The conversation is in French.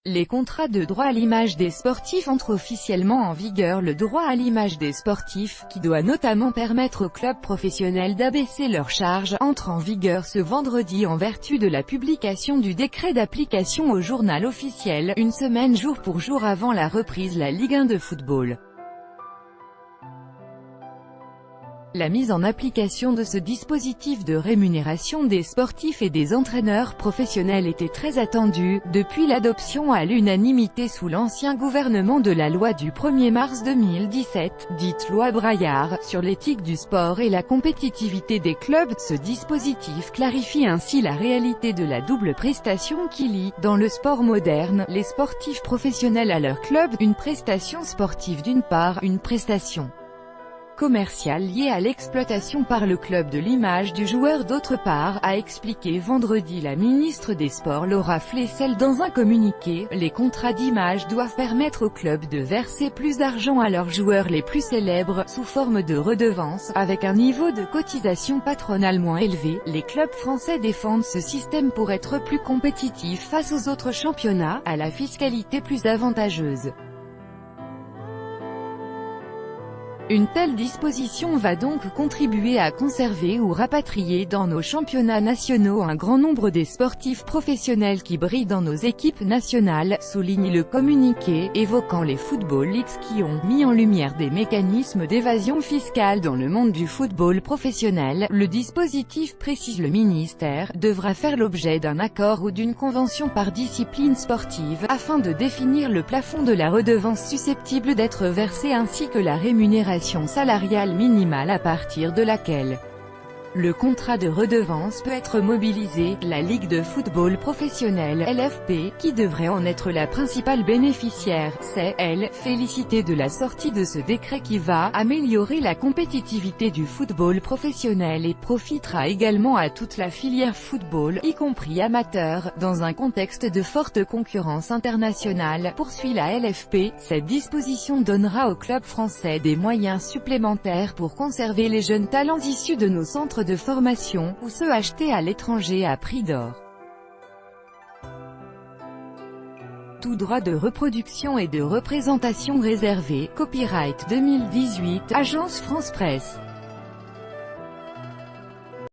Les contrats de droit à l'image des sportifs entrent officiellement en vigueur. Le droit à l'image des sportifs, qui doit notamment permettre aux clubs professionnels d'abaisser leurs charges, entre en vigueur ce vendredi en vertu de la publication du décret d'application au journal officiel, une semaine jour pour jour avant la reprise la Ligue 1 de football. La mise en application de ce dispositif de rémunération des sportifs et des entraîneurs professionnels était très attendue, depuis l'adoption à l'unanimité sous l'ancien gouvernement de la loi du 1er mars 2017, dite loi Braillard, sur l'éthique du sport et la compétitivité des clubs. Ce dispositif clarifie ainsi la réalité de la double prestation qui lie, dans le sport moderne, les sportifs professionnels à leur club, une prestation sportive d'une part, une prestation commerciale liée à l'exploitation par le club de l'image du joueur d'autre part, a expliqué vendredi la ministre des Sports Laura Flessel dans un communiqué. Les contrats d'image doivent permettre aux clubs de verser plus d'argent à leurs joueurs les plus célèbres, sous forme de redevances, avec un niveau de cotisation patronale moins élevé. Les clubs français défendent ce système pour être plus compétitifs face aux autres championnats, à la fiscalité plus avantageuse. Une telle disposition va donc contribuer à conserver ou rapatrier dans nos championnats nationaux un grand nombre des sportifs professionnels qui brillent dans nos équipes nationales, souligne le communiqué, évoquant les Football Leaks qui ont mis en lumière des mécanismes d'évasion fiscale dans le monde du football professionnel. Le dispositif, précise le ministère, devra faire l'objet d'un accord ou d'une convention par discipline sportive, afin de définir le plafond de la redevance susceptible d'être versée ainsi que la rémunération salariale minimale à partir de laquelle le contrat de redevance peut être mobilisé. La Ligue de football professionnel (LFP), qui devrait en être la principale bénéficiaire, s'est, elle, félicitée de la sortie de ce décret qui va améliorer la compétitivité du football professionnel et profitera également à toute la filière football, y compris amateur, dans un contexte de forte concurrence internationale, poursuit la LFP. Cette disposition donnera aux clubs français des moyens supplémentaires pour conserver les jeunes talents issus de nos centres de formation, ou ceux achetés à l'étranger à prix d'or. Tout droit de reproduction et de représentation réservé, copyright 2018, Agence France Presse.